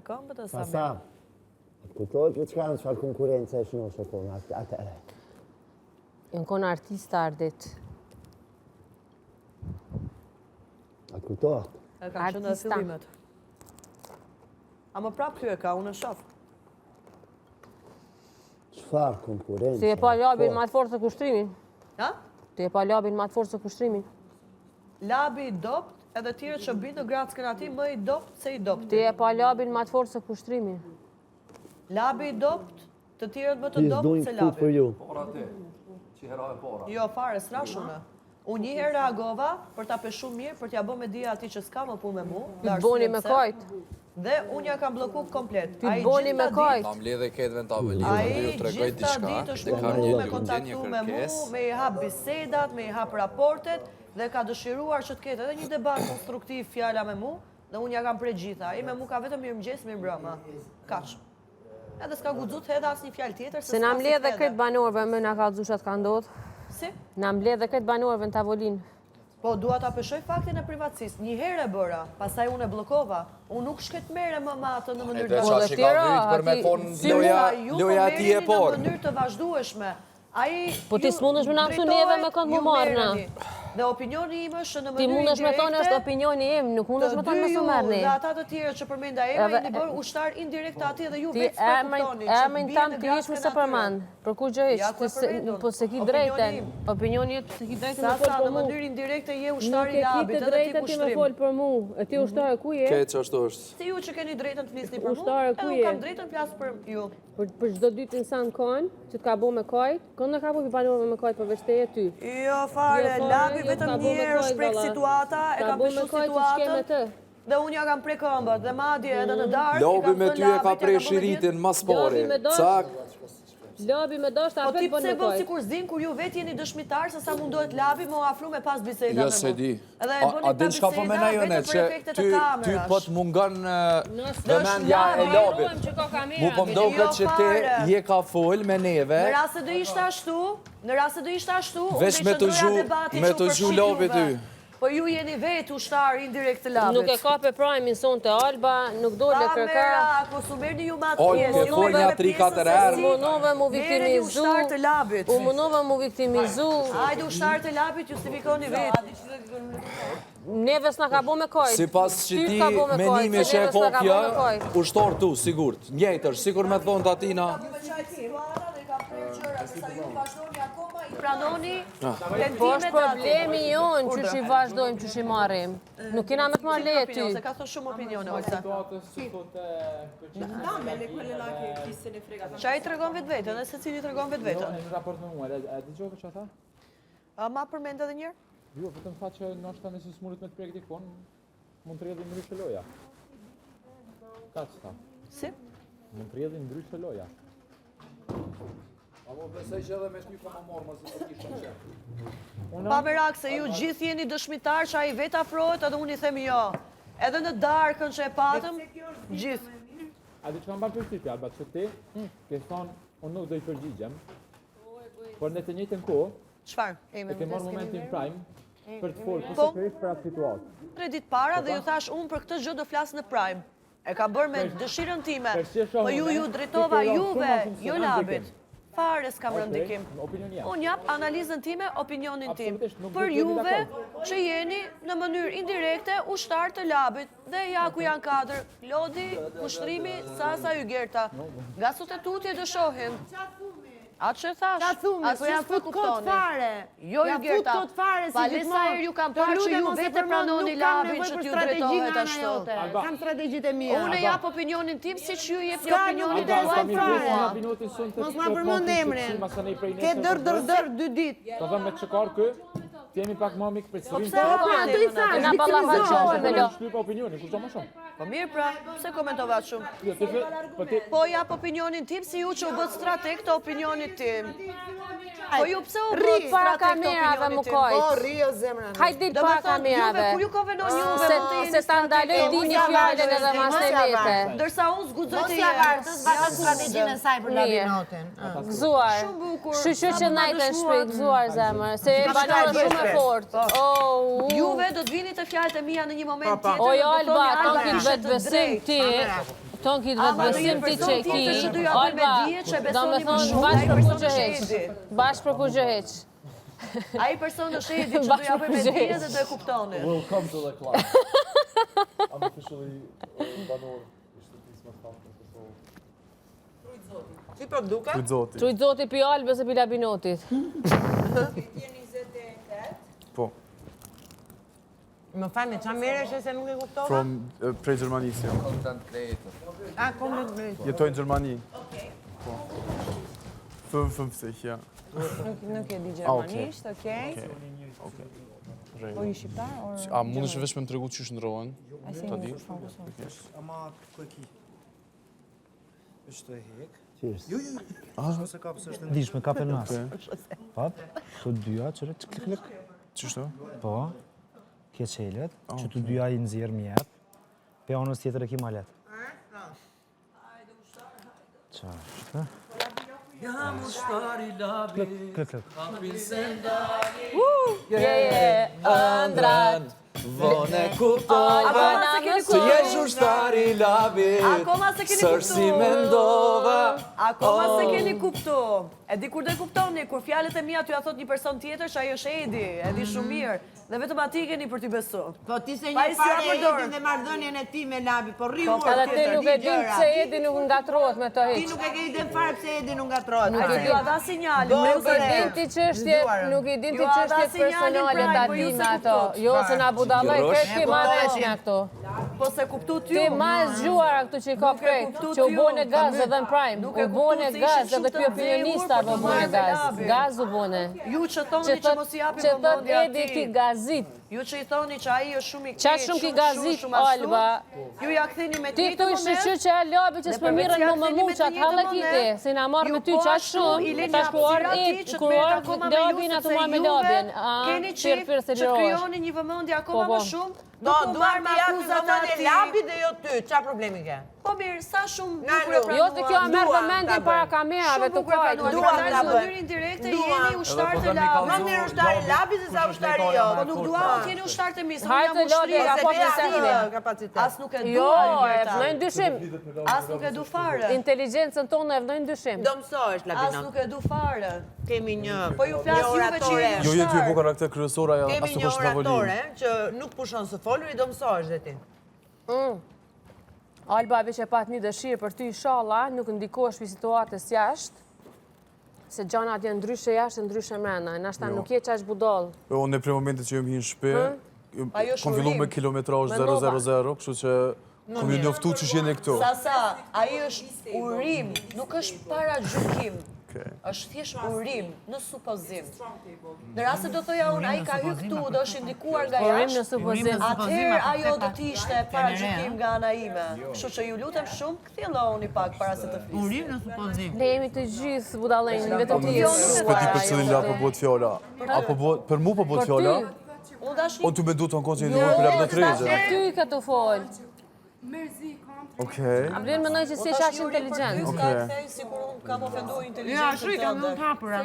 këmbët e Samir. Pasa, kujtojt që ka në qëfar konkurencë e shnoshe po në atëre? Në konë artista ardit. A kujtojt? E ka qënë dhe fillimet. A më prapë kjo e ka, unë e shofë. Qëfar konkurencë? Ti e pa labin ma të forë të kushtrimin. Ha? Ti e pa labin ma të forë të kushtrimin. Labi i dopt, edhe tjere që binë në gratë s'këna ti, më i dopt se i dopt. Ti e pa labin ma të forë të kushtrimin. Labi i dopt, të tjerët më të dopt se labi. Për ju. Pora ti, që hera e pora. Jo, fare, s'rashune. Unë një herë reagova për ta peshu mirë, për t'ja bo me dia ati që s'ka më punë me mu. Ti boni me kajt. Dhe unë ja kam bloku komplet. Ti boni me kajt. Kam lidhe ketëve në tavëllin, A ju i tregoj gjitha diçka, ditë është dhe ka mundu një me lutje, një kontaktu me mu, kërkes. me i hap bisedat, me i hap raportet, dhe ka dëshiruar që të ketë edhe një debat konstruktiv fjala me mu, dhe unë ja kam prej gjitha. I me mu ka vetëm mirëmëngjes, mirëmbrëma. Kaq. Edhe s'ka guxu të hedha asnjë fjalë tjetër Se na mbledh dhe këtë banorëve më na ka xushat ka ndodhur. Si? Na mbledh dhe këtë banorëve në tavolinë. Po, dua ta peshoj faktin e privatësisë. Një herë e bëra, pastaj unë e bllokova. Unë nuk shket merre më matë në mënyrë Dhe qa që ka vrit për me thonë loja ti e por. Në mënyrë të vazhdueshme. Po ti s'mundesh me na mësu neve me kënd mu marrë na. Dhe opinioni im është në Ti mënyrë mundesh me thonë është opinioni im, nuk mundesh me thonë më së merrni. Dhe ata të tjerë që përmenda emrin i bërë ushtar indirekt ati dhe ju Ti vetë s'përkuftoni. emrin tam ti ish më së përmend. Për ku gjë ish, po se ki drejten. Opinioni jot se ki drejten me fol Sa për në mu. mënyrë indirekte je Nuk ushtar e i ki labit, të edhe ti drejten ti me kushtrim. fol për mu. E ti ushtar ku je? Ke që ashtu është. Si ju që keni drejtën të flisni për mu, Ushtare, ku edhe je? unë kam drejtën flas për ju. Për çdo dytë insan kanë që të ka bo me kajt, kënë në ka bo për banorëve me kajt përveç teje ty. Jo fare, labi jo, vetëm ka bo një me herë kajt, është prek valla. situata, e Ka kam bo me peshu kajt që s'ke me të. situatën. Dhe unë ja kam prek këmbët, dhe madje edhe në darkë. Lobi me ty e ka prej shiritin mas pari. Lobi me dosh. Cak, Labi me dashtë Po ti apet bën pse me bën kajt. sikur s'din kur ju vetë jeni dëshmitar se sa mundohet labi më afru me pas biseda me jo mu. se di. Edhe e bëni A din çka po mendoj unë që ty po të mungon vëmendja e labit. Mu po mdoket që ti je ka fol me neve. Në rast se do ishte ashtu, Vesh me të gju labit ty. Po ju jeni vetë ushtar indirekt të labit. Nuk e ka pe prajmin son të Alba, nuk dole kërka. Kamera, po su merni ju matë Ol, pjesë. ke fol një 3-4 herë. U munove mu viktimizu. Ushtar të labit. U munove mu viktimizu. Hajde ushtar të labit, justifikoni vetë. Neve s'na ka bo me kajt. Si pas që ti menimi që e kopja, ushtar tu, sigurt. Njejtër, sigur me thonë të atina. Pranoni Po tendimet është problemi jonë që që i vazhdojmë, që që i marim. Nuk kena me të marrë leje ty. Se ka thë shumë opinione, Olsa. Qa i të regon vetë vetën, e se cili të regon vetë vetën. Në raport me mua, e dëgjove që tha? Ma përmend edhe njërë? Jo, vetëm tha që nështë nëse s'mundet me të prek dikon, mund të rrjedhin ndryshe loja. Ka që tha? Si? Mund të rrjedhin ndryshe loja. Apo besoj që edhe me ty ka më morë, mëse të kishëm që. Pa merak se ju gjithë jeni dëshmitar që a i vetë afrohet edhe unë i themi jo. Edhe në darkën që e patëm, gjithë. A di që kam bërë përshtypja, Alba, që ti ke thonë, unë nuk do i përgjigjem, por në të njëjtën kohë, Qfar? e ke marrë momentin prime për të folë Po. përsërisht për atë situatë. 3 ditë para dhe ju thash unë për këtë gjë do flasë në prime. E ka bërë me dëshirën time, po ju drejtova juve, jo labit. Fare s'kam rëndikim. Unë jap analizën time, opinionin tim. Për juve që jeni në mënyrë indirekte ushtar të labit. Dhe ja ku janë kadrë, Lodi, Kushtrimi, Sasa, Ygerta. Nga sot e tutje dë shohim. Atë që thash, po janë fut kot fare. Jo, Ygerta, palesa herë ju kam parë që ju vete pranoni labin që t'ju drejtohet ashtu. Kam strategjit e mija. Unë jap opinionin tim si që ju jep një opinionin tuaj. Mos ma përmend emrin. Ke dër 2 ditë. Ta thëmë me të qëkarë kë, ti jemi pak më mikë për të sërinë. Ato i thash, Na ballafaqohet me lo. Shtyp opinionin, kur më shumë. Po mirë pra, pse komentova shumë? Jo, ti Po jap opinionin tim si ju që u bët strateg të opinionit tim. Po ju pse u bët Para strateg të kamerave më opinionit tim? kajt. Po, Rio zemra. Hajt dit para kamerave. Kur ju konvenon juve mund të jeni Se ta ndaloj dini fjallën edhe mas të vete. Ndërsa unë zgudzoj Mos të ja jetë. vartës vetëm strategjinë e saj për labinotin. Gëzuar. Shqy që najtë e shpejt, gëzuar zemër. Se banorë shumë e fort. Juve do të vini të fjalët e mia në një moment tjetër. Oj, Alba, ton ki vetë besim ti. Tonki duhet besim ti që ki, Alba, do me thonë bashkë për ku gjë heq. Ai person është Edi që do ja bëj me dije dhe do e kuptoni. Welcome to the club. I'm officially banor. Si po duke? Trujt zoti pi Albës e pi Labinotit. Po, Më falni, qa meresh e se nuk e kuptova? prej Gjermanisë jam. A, content creator. Jetoj në Gjermani. Po. 55, ja. Nuk e di gjermanisht, okej. Po i shqiptar? A mundesh vesh me më tregu çish ndrohen? A si Ta di. nuk fokuson. Ama ku e ki? Është e hek. Cheers. Se kapës është ndishme, kape nas. Pap, të dyja, qërë të klik. Çishto? Po, kje qelet, që të dyja i nëzirë mjetë, pe anës tjetër e ki malet. Qa është? Klik. Ëndrat, Vone kuptova se jesh ushtari i labit. Akoma se keni Sërsi kuptu. mendova. Akoma se keni kuptu. E di kur do e kuptoni, kur fjalët e mia t'ju ja thot një person tjetër, që ai është Edi, e di shumë mirë. Dhe vetëm ati keni për t'i besu. Po ti se Pa një i fare s'ja përdor. Edin dhe marrëdhënien e ti me Labi, po rriu edhe ti nuk e di pse Edi nuk ngatrohet me të Ti hiq. nuk e ke idem fare pse Edin nuk ngatrohet. Ai ju a dha sinjalin. Do me e Nuk e din ti çështje, nuk i din ti Ju a dha çështje sinjalin personale praj, ta po ju di se me ato. kuptot. Jo se na budallaj Gjorosh. këtë ti marrësh me këto. Po se kuptu t'ju. Ti ma e zgjuara këtu që i ka prej, kuptu që u t'ju. bone gaz edhe në prime, Nuk u e bone kuptu se gaz ishin edhe shumë ky të opinionista nxehur po për të bone marrë gaz. Labi. Gaz u bone. Ju që thoni që mos i japi që thot vëmendje Edi ki atij. gazit. Ju që i thoni që ai është shumë i keq. Qa shumë ki gazit, Alba. Ju ja ktheni me Ti këtu i shqyr që e labi që s'pë mirën më më muqat, halla kiti, se na marrë me ty qaq shumë, tash ku arë labi na të marrë me labin. Keni Pirë qef se që lirohesh. krijoni një vëmendje akoma Po, po. më shumë. Do, duar me japi akuzat vëmendje atij. Labi dhe jo ty, qa problemi ke? Po mirë, sa shumë Na bukur e lu. pranuar. Jo se kjo a merë Dua vëmendjen ta para bëj. kamerave të Shumë bukur e kajtë. pranuar. Dua Në ta bëj. mënyrë indirekte Dua. jeni ushtar të Më labit. mirë ushtari Labi se sa ushtari jo. Po nuk dua të jeni ushtar të mi, se unë Hajtë jam Labi, ushtri. ka Se po te përsëri. asë kapacitet. As nuk e Jo, dua, e vënojnë dyshim. As nuk e du fare. Inteligencën tonë e vënojnë dyshim. Do mësohesh, As Labinot. nuk e du fare. Kemi një Po ju flas juve që oratore. jeni Jo jetë ju po karakter kryesor ajo, Kemi as nuk një është tavolin. oratore që nuk pushon së folur, i do mësohesh dhe ti. Alba veç e pat një dëshirë për ty inshallah, nuk ndikohesh për situatës jashtë, se gjanat janë ndryshe jashtë, ndryshe mrena, nashta nuk je qash budall. Unë prej momentit që jam hi në shtëpi, Ajo është kom fillu urim. me kilometrazh Me nova. 000, kështu që kom ju njoftu që jeni këtu. Sa, ai është urim, nuk është para gjykim. Okej. Është thjesht urim në supozim. Në rast se do thoja unë, ai ka hyrë këtu, do është indikuar nga Urim në jashtë. supozim. Atëherë ajo do të ishte para gjykim nga ana ime. Kështu që ju lutem shumë, kthjellohuni pak para se të flisni. Urim në supozim. Ne jemi të gjithë budallënj, vetëm ti. Jo, nuk e S'pe di di për cilin la po bëhet fjala. Apo për mu po bëhet Për fjala? ty. Unë dash O ty me du të në konë që i duhet për labë në trejgje. Për ty ka të fol. Okej. A blen mendoj që si është inteligent. Ka kthej sikur unë kam ofenduar Ja, inteligjencën shri, kam tënde. nuk hapura.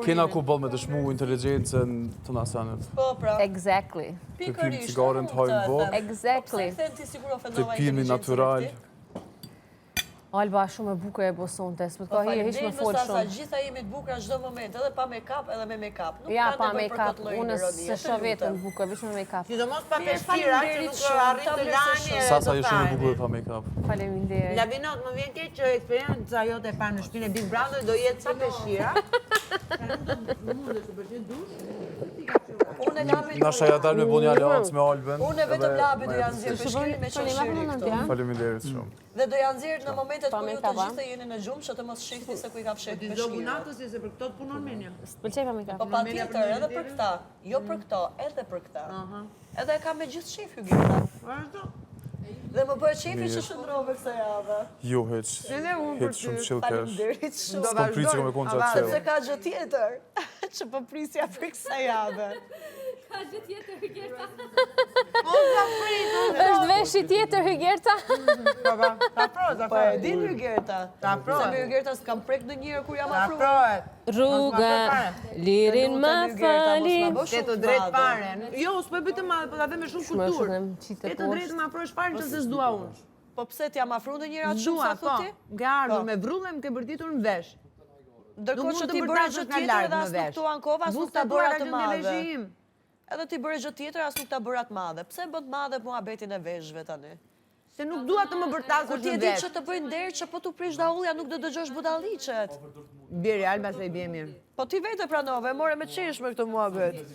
Kena ku bëll me të shmu inteligencën të nasanit. Po, pra. Exactly. Pikërisht. cigaren të hajnë vogë. Exactly. Po pse kthen ti sikur Të ofendova pimi inteligjencën natural. e ti? Alba shumë e bukur e bosonte, s'po të ka hije hiç më fol Sa shumë. gjitha jemi të bukura çdo moment, edhe pa make-up, edhe me make-up. Nuk Ja, ka pa nevojë për make-up, këtë lloj unë ironie, se të shoh vetëm lutem. bukur, vetëm me make-up. Sidomos pa Mirë, peshqira që faleminderit nuk shumë, arrit ta të vlerësoj lani shumë. e Sasa do ju shumë e tani. bukur pa make-up. Faleminderit. Labinot, më vjen keq që eksperjenca jote e parë në shtëpinë e Big Brother do jetë sa peshqira. Unë e labit. Na shaja dal me bo një aleancë me Albën. Unë e vetëm labit do janë nxjerr peshkirin me qeshiri këtu. Faleminderit shumë. Dhe do janë nxjerr në momentet Pa kur ju të make-up, a? gjithë jeni në gjumë, që të mos shihni se ku i ka fshehtë Ti peshkirin. zogunatës se për këto të punon menja. Pëlqej pa make-up. Po patjetër, edhe për këta, jo për këto, edhe për këta. Edhe e kam me gjithë shef Hygita. Vazhdo. Dhe më bëhet shefi që shndrove kësaj jave. Jo, heq. Edhe unë për Heq shumë chill cash. Faleminderit shumë. Do S'kom prit që me konë qatë Sepse qelë. ka gjë tjetër që po prisja për kësaj jave. Është veshi tjetër Hygerta? Ta proza, Po e din Hygerta. Ta Se proza. me Hygerta s'kam prek ndonjëherë kur jam Ta afruar. prohet. Rruga, lirin më fali. Ke të drejt paren. Jo, s'po e bëj të madhe, po ta dhe me shumë Shmë kulturë. shumë qitë Ke të drejt më afrosh paren që se s'dua unë. Po pse t'jam afru në njëra shumë sa thuti? Nga ardhur me vrullë më ke bërditur në vesh. Ndërkohë që ti bëre gjë tjetër edhe as nuk tu ankova, as nuk ta bëra të madhe. Edhe ti bëre gjë tjetër, as nuk ta bëra të madhe. Pse bën të madhe muhabetin e veshëve tani? Se nuk dua të më bërtasësh Kur ti e në di vesh. që të bëjnë derë që po tu prish daulja nuk do dëgjosh budalliqet. Bjeri, Alba se i bje mirë. Po ti vetë pranove, more me qeshme këtë muhabet.